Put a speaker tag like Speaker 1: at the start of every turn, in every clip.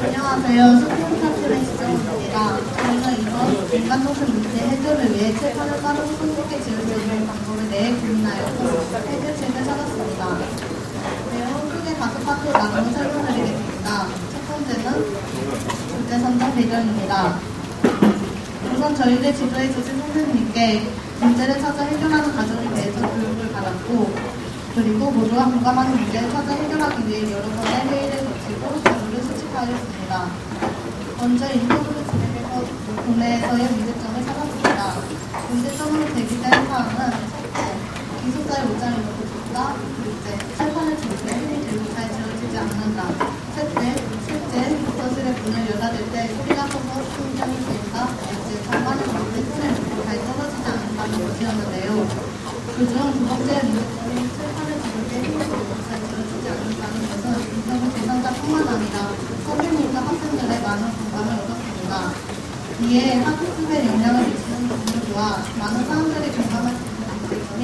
Speaker 1: 안녕하세요. 스포츠카트의 시정입니다. 저희는 이번 인간도시 문제 해결을 위해 칠판을 빠르고 손쉽게 지을 수 있는 방법에 대해 고민하였고 해결책을 찾았습니다. 내용은 크게 5파트로 나누어 설명드리겠습니다. 첫 번째는 주제 선정 배경입니다. 우선 저희들 지도해 주신 선생님께 문제를 찾아 해결하는 과정에 대해서 교육을 받았고, 그리고 모두가 공감하는 문제를 찾아 해결하기 위해 여러 번의 회의를 거치고 자료를 수집하였습니다. 먼저 인터뷰를 진행해서 국내에서의 문제점을 찾았습니다. 문제점으로 제기된 사항은 첫째, 기숙사의 옷장을 놓고 줬다. 둘째, 칠판을 줄 때 흔히 들고 잘 지워지지 않는다. 셋째, 실제 독서실의 문을 열어댈 때 소리가 커서 신경이 쓰인다. 넷째, 장관을 넣을 때 손에 놓고 잘 떨어지지 않는다는 것이었는데요. 그중 두 번째 문제점인 칠판을 지울 때 힘이 들고 잘 지워지지 않는다는 것은 인터뷰 대상자뿐만 아니라 선생님과 학생들의 많은 공감을 얻었습니다. 이에 학습에 영향을 미치는 동료와 많은 사람들이 공감할 수 있는 문제점인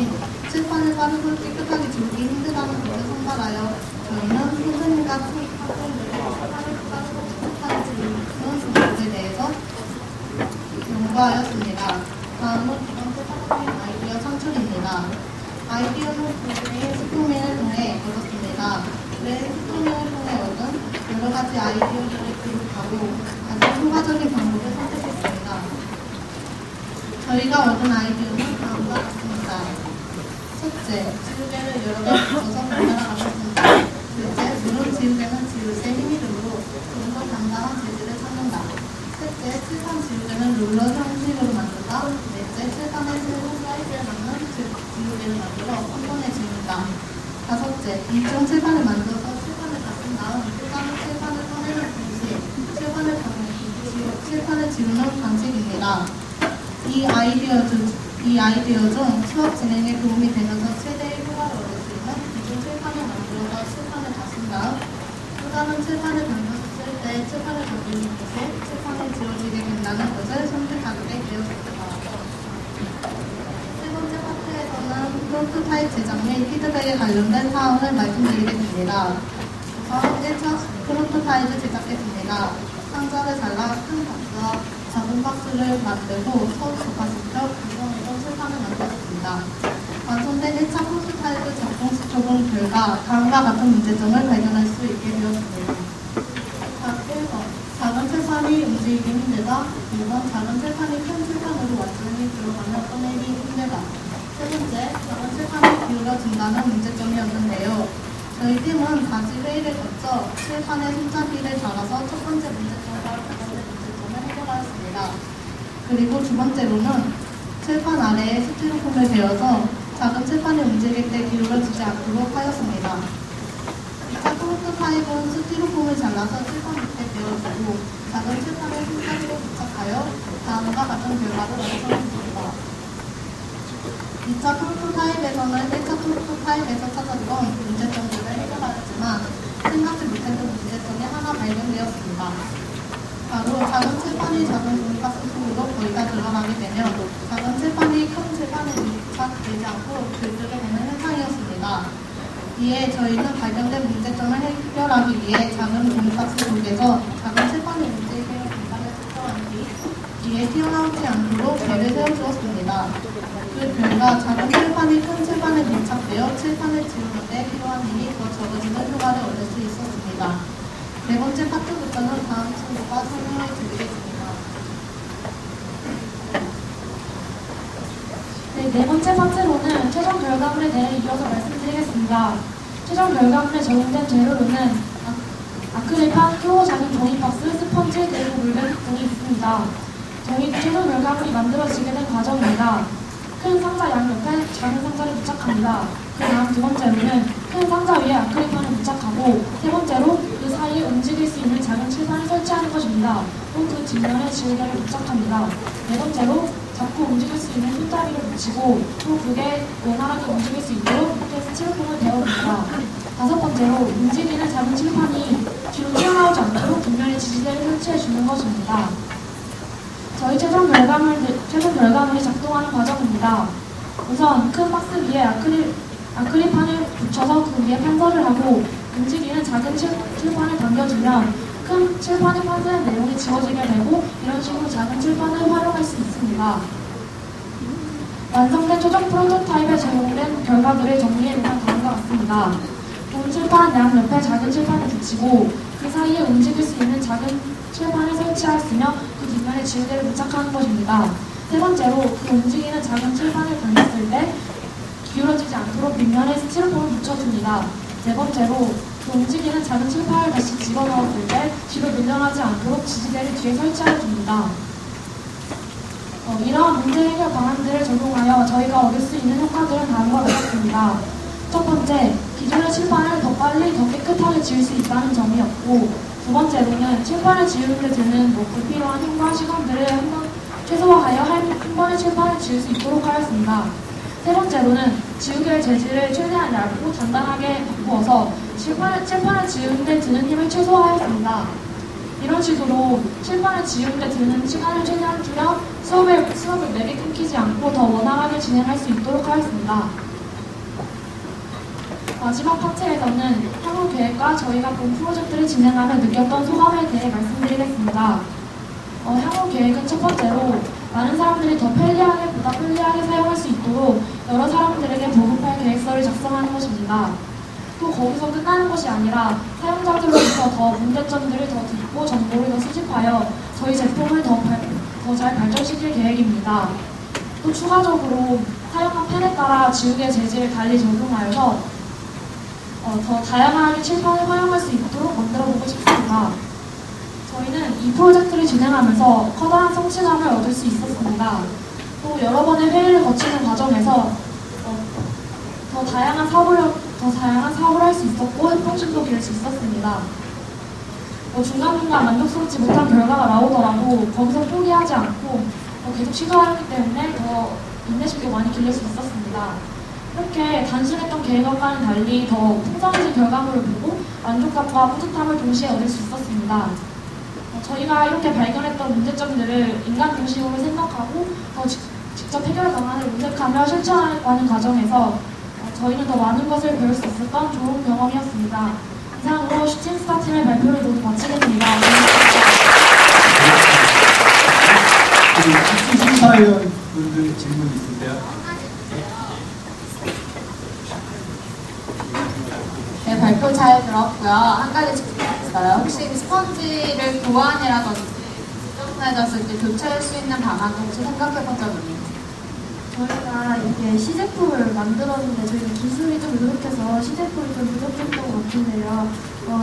Speaker 1: 칠판을 빠르고 깨끗하게 지우기 힘들다는 것을 선발하여 저희는 선생님과 학생들의 칠판을 빠르고 깨끗하게 지우는 방법에 대해서 연구하였습니다. 다음은 두 번째 파트인 아이디어 창출입니다. 아이디어는 교수의 스토밍을 통해 얻었습니다. 스토밍을 통해 얻은 여러 가지 아이디어들을 기록하고 가장 효과적인 방법을 선택했습니다. 저희가 얻은 아이디어는 다음과 같습니다. 첫째, 지우개를 여러 개 붙여서 분할하고 있습니다. 둘째, 물론 지우개는 지울 때 힘이 들고 좀 더 단단한 재질을 찾는다. 셋째, 칠판 지우개는 롤러 형식으로 만든다. 넷째, 칠판의 새로운 사이즈에 맞는 지우개를 만들어 한 번에 지운다. 다섯째, 일종 칠판을 만들어서 칠판을 닦은 다음 또 다른 칠판을 꺼내는 동시에 칠판을 지우는 방식입니다. 이 아이디어 중 수업 진행에 도움이 되면서 최대의 효과를 얻을 수 있는 이중 칠판을 만들어서 칠판을 닦은 다음 또 다른 칠판을 당겨서 쓸 때 칠판을 닦는 것에 칠판이 지워지게 된다는 것을 선택하게 되었습니다. 세 번째 파트에서는 프로토타입 제작 및 피드백에 관련된 사항을 말씀드리게 됩니다. 우선 1차 프로토타입을 제작했습니다. 상자를 잘라 큰 박스와 작은 박스를 만들고 서로 접합시켜 구성해서 칠판을 만들었습니다. 완성된 1차 프로토타입을 적용 결과 다음과 같은 문제점을 발견할 수 있게 되었습니다. 1번, 작은 칠판이 움직이기 힘들다. 2번, 작은 칠판이 큰 칠판으로 완전히 들어가면 꺼내기 힘들다. 세 번째, 작은 칠판이 기울어진다는 문제점이었는데요. 저희 팀은 다시 회의를 거쳐 칠판에 손잡이를 달아서 첫 번째 문제점과 두 번째 문제점을 해결하였습니다. 그리고 두 번째로는 칠판 아래에 스티로폼을 베어서 작은 칠판이 움직일 때 기울어지지 않도록 하였습니다. 2차 프로토타입은 스티로폼을 잘라서 칠판 밑에 베어주고 작은 칠판을 손잡이로 부착하여 다음과 같은 결과를 완성했습니다. 2차 프로토타입에서는 1차 프로토타입에서 찾았던 문제점들을 해결하였지만 생각지 못했던 문제점이 하나 발견되었습니다. 바로 작은 칠판이 작은 종이박스 속으로 거의 다 들어가게 되면 작은 칠판이 큰 칠판에 밀착되지 않고 긁게 되는 현상이었습니다. 이에 저희는 발견된 문제점을 해결하기 위해 작은 종이박스 속에서 작은 칠판이 움직이는 공간을 측정한 뒤 뒤에 튀어나오지 않도록 배를 세워주었습니다. 그 결과 작은 칠판이 큰 칠판에 밀착되어 칠판을 지우는 데 필요한 힘이 더 적어지는 효과를 얻을 수 있었습니다. 네 번째 파트부터는 다음 친구가 설명해 드리겠습니다.
Speaker 2: 네 번째 파트로는 최종 결과물에 대해 이어서 말씀드리겠습니다. 최종 결과물에 적용된 재료로는 아크릴판, 표, 작은 종이박스, 스펀지, 그리고 물병 등이 있습니다. 저희 최종 결과물이 만들어지게 된 과정입니다. 큰 상자 양옆에 작은 상자를 부착합니다. 그 다음 두 번째로는 큰 상자 위에 아크릴판을 부착하고 세 번째로 그 사이에 움직일 수 있는 작은 칠판을 설치하는 것입니다. 또 그 뒷면에 지우개를 부착합니다. 네 번째로 잡고 움직일 수 있는 손잡이를 붙이고 또 그게 원활하게 움직일 수 있도록 스티로폼을 베어줍니다. 다섯 번째로 움직이는 작은 칠판이 뒤로 튀어나오지 않도록 뒷면에 지지대를 설치해 주는 것입니다. 저희 최종 결과물이 작동하는 과정입니다. 우선 큰 박스 위에 아크릴판을 붙여서 그 위에 편서를 하고 움직이는 작은 칠판을 당겨주면 큰 칠판에 판사된 내용이 지워지게 되고 이런 식으로 작은 칠판을 활용할 수 있습니다. 완성된 최종 프로토타입에 적용된 결과들을 정리해보면 다음과 같습니다. 본 칠판 양 옆에 작은 칠판을 붙이고 그 사이에 움직일 수 있는 작은 칠판을 설치하였으며 그 뒷면에 지우개를 부착하는 것입니다. 세 번째로 그 움직이는 작은 칠판을 돌렸을 때 기울어지지 않도록 밑면에 스티로폼을 붙여줍니다. 네 번째로 그 움직이는 작은 칠판을 다시 집어넣었을 때 뒤로 밀려나지 않도록 지지대를 뒤에 설치하여줍니다. 이러한 문제 해결 방안들을 적용하여 저희가 얻을 수 있는 효과들은 다음과 같습니다. 첫 번째, 기존의 칠판을 더 빨리 더 깨끗하게 지울 수 있다는 점이었고, 두 번째로는 칠판을 지우는 데 드는 불필요한 힘과 시간들을 최소화하여 한 번에 칠판을 지울 수 있도록 하였습니다. 세 번째로는 지우개의 재질을 최대한 얇고 단단하게 바꾸어서 칠판을 지우는 데 드는 힘을 최소화하였습니다. 이런 식으로 칠판을 지우는 데 드는 시간을 최대한 줄여 수업을 매게 끊기지 않고 더 원활하게 진행할 수 있도록 하였습니다. 마지막 파트에서는 향후 계획과 저희가 본 프로젝트를 진행하며 느꼈던 소감에 대해 말씀드리겠습니다. 향후 계획은 첫 번째로 많은 사람들이 더 보다 편리하게 사용할 수 있도록 여러 사람들에게 보급할 계획서를 작성하는 것입니다. 또 거기서 끝나는 것이 아니라 사용자들로부터 더 문제점들을 더 듣고 정보를 더 수집하여 저희 제품을 더 잘 발전시킬 계획입니다. 또 추가적으로 사용한 펜에 따라 지우개 재질을 달리 적용하여서 더 다양하게 칠판을 활용할 수 있도록 만들어보고 싶습니다. 저희는 이 프로젝트를 진행하면서 커다란 성취감을 얻을 수 있었습니다. 또 여러 번의 회의를 거치는 과정에서 더 다양한 사고를 할 수 있었고 협동심도 기를 수 있었습니다. 중간중간 만족스럽지 못한 결과가 나오더라도 거기서 포기하지 않고 계속 시도하기 때문에 더 인내심도 많이 길릴 수 있었습니다. 이렇게 단순했던 계획과는 달리 더 풍성해진 결과물을 보고 만족감과 뿌듯함을 동시에 얻을 수 있었습니다. 저희가 이렇게 발견했던 문제점들을 인간 중심으로 생각하고 더 직접 해결 방안을 모색하며 실천하는 과정에서 저희는 더 많은 것을 배울 수 있었던 좋은 경험이었습니다. 이상으로 슈팅스타 팀의 발표를 모두 마치겠습니다.
Speaker 3: 심사위원분들 질문 있으세요?
Speaker 4: 네, 발표 잘 들었고요. 한 가지 질문있어요. 혹시 스펀지를 보완이라든지 지저분해졌을 때 교체할 수 있는 방안도 혹시 생각해 본 적 있나요?
Speaker 2: 저희가 이렇게 시제품을 만들었는데 저희가 기술이 좀 부족해서 시제품이 좀 부족했던 것 같은데요.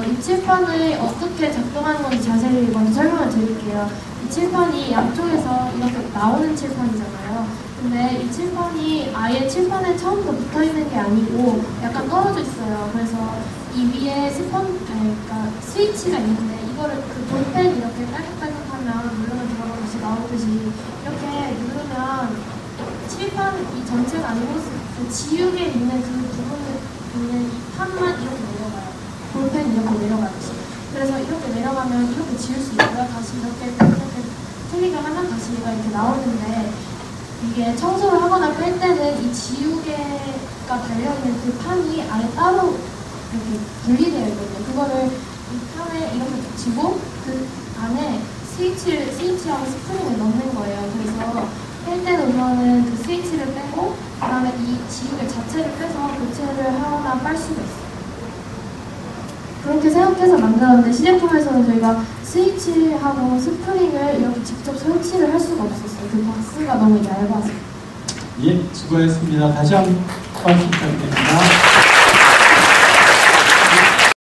Speaker 2: 이 칠판을 어떻게 작동하는 건지 자세히 먼저 설명을 드릴게요. 이 칠판이 양쪽에서 이렇게 나오는 칠판이잖아요. 근데 이 칠판이 아예 칠판에 처음부터 붙어 있는 게 아니고 약간 떨어져 있어요. 그래서 이 위에 그러니까 스위치가 있는데 이거를 그 볼펜 이렇게 딸깍딸깍하면 누르면 들어가듯이 나오듯이 이렇게 누르면 칠판 이 전체가 아니고 그 지우개 있는 그 부분에 있는 이 판만 이렇게 내려가요. 볼펜 이렇게 내려가듯이. 그래서 이렇게 내려가면 이렇게 지울 수 있고요. 다시 이렇게 클릭을 하면 다시 얘가 이렇게 나오는데 이게 청소를 하거나 뺄 때는 이 지우개가 달려있는 그 판이 아예 따로 이렇게 분리되어 있거든요. 그거를 이 판에 이렇게 붙이고 그 안에 스위치하고 스프링을 넣는 거예요. 그래서 뺄 때 놓으면은 그 스위치를 빼고 그 다음에 이 지우개 자체를 빼서 교체를 하거나 빨 수가 있어요. 그렇게 생각해서 만들었는데 시제품에서는 저희가 스위치하고 스프링을 이렇게 직접 설치를 할 수가 없었어요. 그 박스가 너무 얇아서.
Speaker 3: 예, 수고했습니다. 다시 한번 부탁드립니다.